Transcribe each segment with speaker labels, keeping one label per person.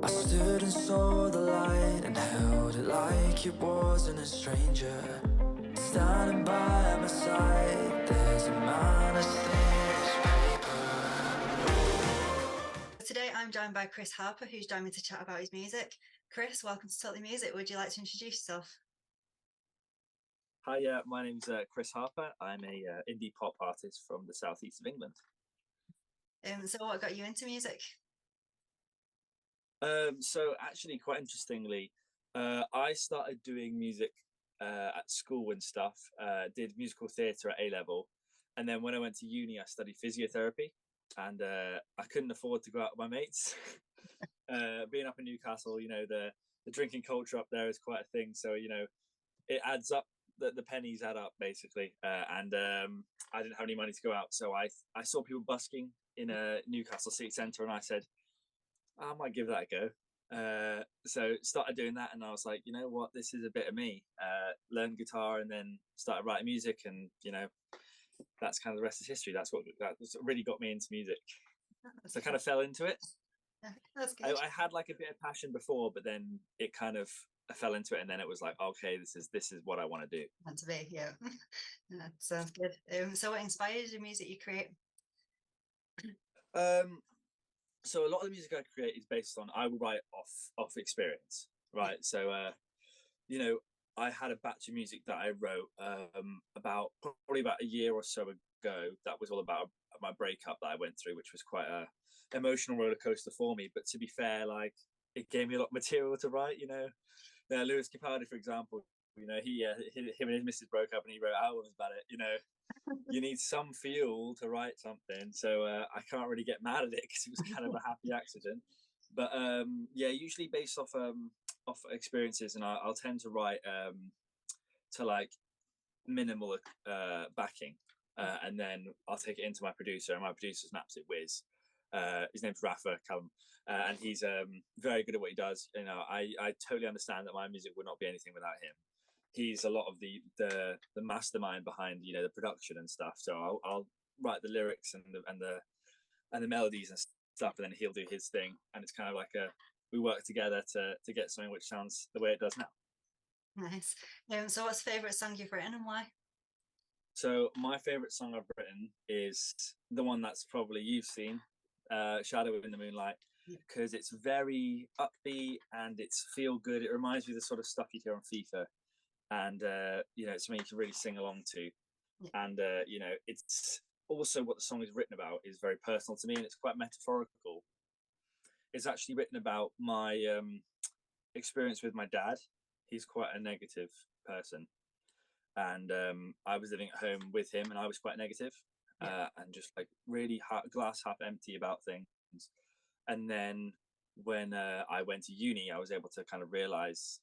Speaker 1: I stood and saw the light and held it like it wasn't a stranger. Standing by my side, there's a man as thin as paper.
Speaker 2: Today I'm joined by Chris Harper, who's joined me to chat about his music. Chris, welcome to Totally Music. Would you like to introduce yourself?
Speaker 3: Hi, my name's Chris Harper. I'm a indie pop artist from the southeast of England.
Speaker 2: So what got you into music?
Speaker 3: So actually, quite interestingly, I started doing music at school and stuff. Did musical theatre at A level, and then when I went to uni, I studied physiotherapy, and I couldn't afford to go out with my mates. Being up in Newcastle, the drinking culture up there is quite a thing. So it adds up. The pennies add up basically, and I didn't have any money to go out, so I saw people busking in a Newcastle city centre, and I said I might give that a go. So started doing that, and I was like, you know what, this is a bit of me. Learned guitar, and then started writing music, and that's kind of the rest is history. That's what really got me into music. So I kind of fell into it.
Speaker 2: That's good.
Speaker 3: I had like a bit of passion before, but then it kind of I fell into it, and then it was like, okay, this is what I want to do.
Speaker 2: Want to be, yeah. That sounds good. So what inspires the music you create?
Speaker 3: So a lot of the music I create is based on I will write off experience, right? So I had a batch of music that I wrote probably about a year or so ago. That was all about my breakup that I went through, which was quite a emotional roller coaster for me. But to be fair, like it gave me a lot of material to write. Lewis Capaldi, for example, him and his missus broke up, and he wrote albums about it. You need some fuel to write something, so I can't really get mad at it because it was kind of a happy accident. But usually based off experiences, and I'll tend to write to like minimal backing, and then I'll take it into my producer, and my producer's an absolute whiz. His name's Rafa Callum, and he's very good at what he does. I totally understand that my music would not be anything without him. He's a lot of the mastermind behind the production and stuff. So I'll write the lyrics and the melodies and stuff, and then he'll do his thing. And it's kind of like we work together to get something which sounds the way it does now.
Speaker 2: Nice. So what's the favourite song you've written and why?
Speaker 3: So my favorite song I've written is the one that's probably you've seen, Shadow in the Moonlight, because it's very upbeat and it's feel good. It reminds me of the sort of stuff you hear on FIFA, and it's something you can really sing along to. And it's also what the song is written about is very personal to me, and it's quite metaphorical. It's actually written about my experience with my dad. He's quite a negative person, and I was living at home with him, and I was quite negative, and just like really glass half empty about things. And then when I went to uni, I was able to kind of realize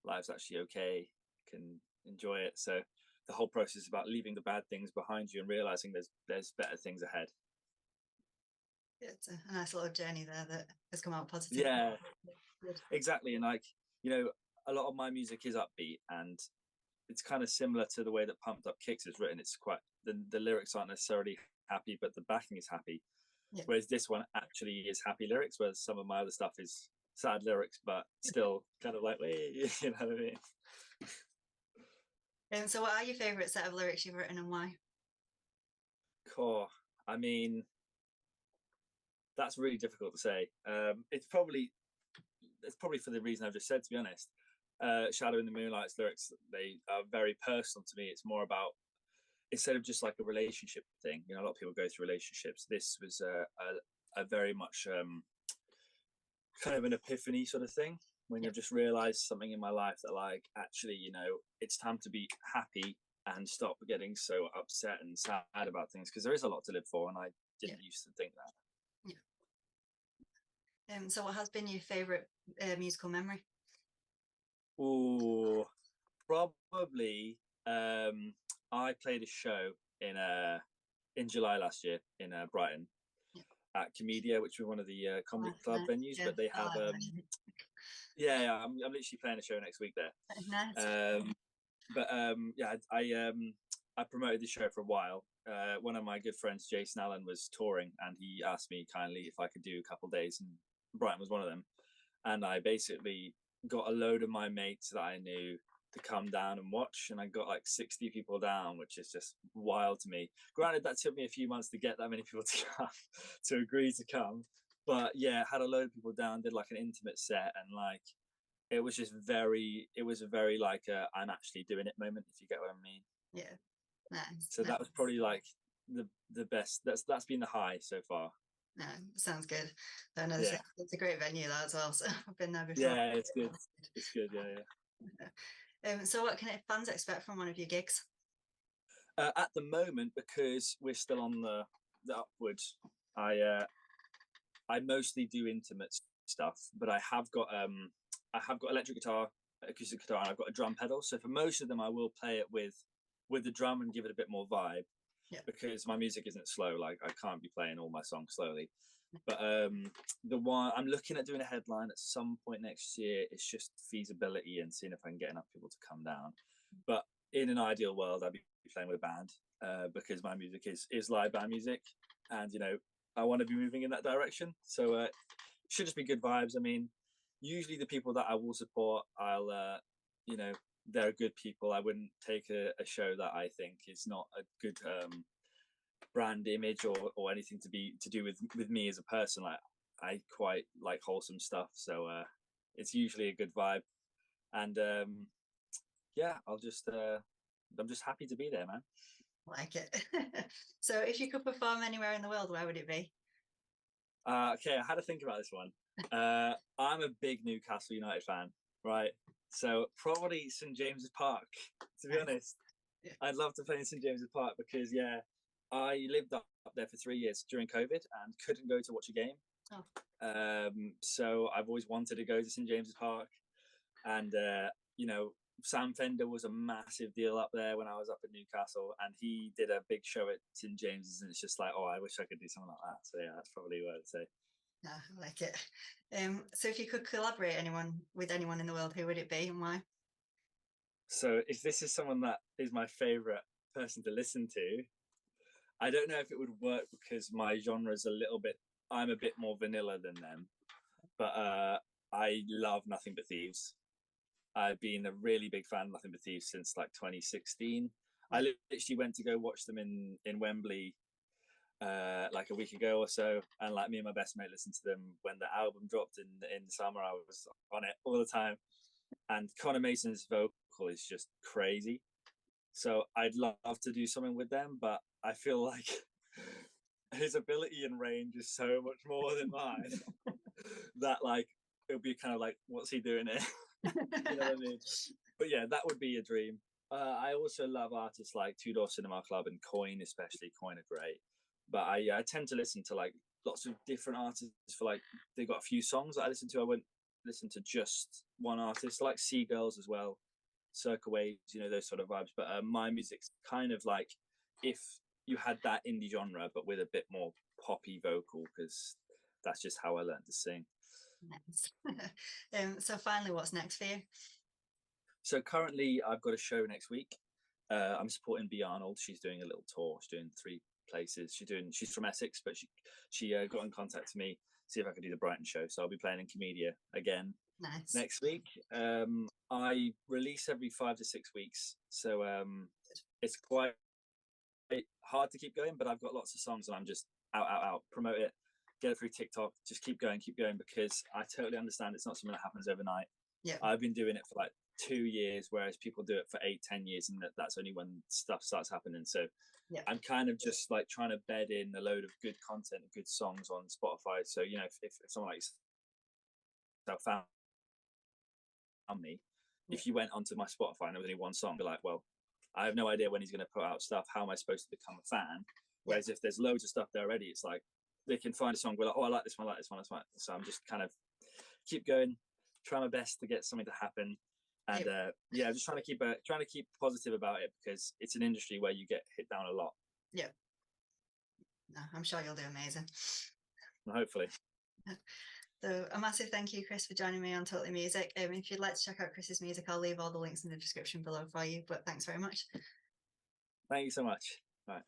Speaker 3: life's actually okay, can enjoy it. So the whole process is about leaving the bad things behind you and realizing there's better things ahead.
Speaker 2: It's a nice little journey there that has come out positive.
Speaker 3: Yeah, exactly. And like a lot of my music is upbeat, and it's kind of similar to the way that Pumped Up Kicks is written. It's quite the lyrics aren't necessarily happy, but the backing is happy. Yeah. Whereas this one actually is happy lyrics, whereas some of my other stuff is sad lyrics, but still kind of like, you know what I mean?
Speaker 2: So what are your favourite set of lyrics you've written and why?
Speaker 3: Cool. I mean, that's really difficult to say. It's probably for the reason I've just said, to be honest. Shadow in the Moonlight's lyrics, they are very personal to me. It's more about, instead of just like a relationship thing, a lot of people go through relationships. This was a very much kind of an epiphany sort of thing, when you've just realized something in my life that like, actually, it's time to be happy and stop getting so upset and sad about things, because there is a lot to live for, and I didn't used to think that.
Speaker 2: So what has been your favorite musical memory?
Speaker 3: Oh, probably I played a show in July last year in Brighton at Comedia, which was one of the comedy club venues. But they have I'm literally playing a show next week there.
Speaker 2: Nice.
Speaker 3: I promoted the show for a while. One of my good friends, Jason Allen, was touring, and he asked me kindly if I could do a couple of days, and Brighton was one of them. and I basically got a load of my mates that I knew to come down and watch, and I got like 60 people down, which is just wild to me. Granted, that took me a few months to get that many people to come, to agree to come, but yeah, had a load of people down, did like an intimate set, and like it was just it was a very like I'm actually doing it moment, if you get what I mean.
Speaker 2: Yeah, nice.
Speaker 3: So that was probably like the best. That's been the high so far.
Speaker 2: No, sounds good. I know
Speaker 3: Yeah,
Speaker 2: it's a great venue that as well. So I've been there before.
Speaker 3: yeah, it's good. It's good. Yeah, yeah.
Speaker 2: So what can fans expect from one of your gigs?
Speaker 3: At the moment, because we're still on the upwards, I mostly do intimate stuff, but I have got electric guitar, acoustic guitar, and I've got a drum pedal. So for most of them, I will play it with the drum and give it a bit more vibe.
Speaker 2: Yeah.
Speaker 3: Because my music isn't slow. Like I can't be playing all my songs slowly. But the one I'm looking at doing a headline at some point next year. It's just feasibility and seeing if I can get enough people to come down. But in an ideal world, I'd be playing with a band because my music is live band music, and I want to be moving in that direction. So it should just be good vibes. I mean, usually the people that I will support, they're good people. I wouldn't take a show that I think is not a good brand image or anything to do with me as a person. Like I quite like wholesome stuff, so it's usually a good vibe. And yeah, I'm just happy to be there, man.
Speaker 2: Like it. So if you could perform anywhere in the world, where would it be?
Speaker 3: Okay, I had to think about this one. I'm a big Newcastle United fan, right? So probably St James's Park, to be honest.
Speaker 2: Yeah.
Speaker 3: I'd love to play in St James's Park because, yeah, I lived up there for 3 years during COVID and couldn't go to watch a game.
Speaker 2: Oh.
Speaker 3: So I've always wanted to go to St James's Park. And, Sam Fender was a massive deal up there when I was up in Newcastle, and he did a big show at St James's, and it's just like, oh, I wish I could do something like that. So yeah, that's probably what I'd say.
Speaker 2: No, I like it. So if you could collaborate with anyone in the world, who would it be and why?
Speaker 3: So if this is someone that is my favorite person to listen to, I don't know if it would work because my genre is I'm a bit more vanilla than them, but I love Nothing But Thieves. I've been a really big fan of Nothing But Thieves since like 2016. I literally went to go watch them in Wembley like a week ago or so, and like me and my best mate listened to them when the album dropped in summer. I was on it all the time, and Connor Mason's vocal is just crazy. So I'd love to do something with them, but I feel like his ability and range is so much more than mine that like it'll be kind of like, what's he doing here? You know what I mean? But yeah, that would be a dream. I also love artists like Two Door Cinema Club and Coin, especially. Coin are great. But I tend to listen to like lots of different artists for like, they've got a few songs that I listen to. I wouldn't listen to just one artist, like Seagulls as well, Circa Waves, those sort of vibes. But my music's kind of like if you had that indie genre, but with a bit more poppy vocal, because that's just how I learned to sing.
Speaker 2: Nice. So finally, what's next for you? So
Speaker 3: currently I've got a show next week. I'm supporting B. Arnold. She's doing a little tour. She's doing 3 places. She's from Essex, but she got in contact with me, see if I could do the Brighton show. So I'll be playing in Comedia again next week. I release every 5 to 6 weeks, so it's quite hard to keep going, but I've got lots of songs and I'm just out, promote it, get it through TikTok, just keep going, because I totally understand it's not something that happens overnight.
Speaker 2: Yeah,
Speaker 3: I've been doing it for like 2 years, whereas people do it for 8-10 years, and that's only when stuff starts happening. So
Speaker 2: yeah,
Speaker 3: I'm kind of just like trying to bed in a load of good content and good songs on Spotify. So if someone like yourself found me, if you went onto my Spotify and there was only one song, be like, well, I have no idea when he's going to put out stuff. How am I supposed to become a fan? Whereas if there's loads of stuff there already, it's like they can find a song, be like, oh, I like this one, that's one. So I'm just kind of keep going, try my best to get something to happen, and just trying to keep positive about it, because it's an industry where you get hit down a lot.
Speaker 2: Yeah, no, I'm sure you'll do amazing.
Speaker 3: Well, hopefully.
Speaker 2: So a massive thank you, Chris, for joining me on Totally Music. If you'd like to check out Chris's music, I'll leave all the links in the description below for you. But thanks very much.
Speaker 3: Thank you so much. All right.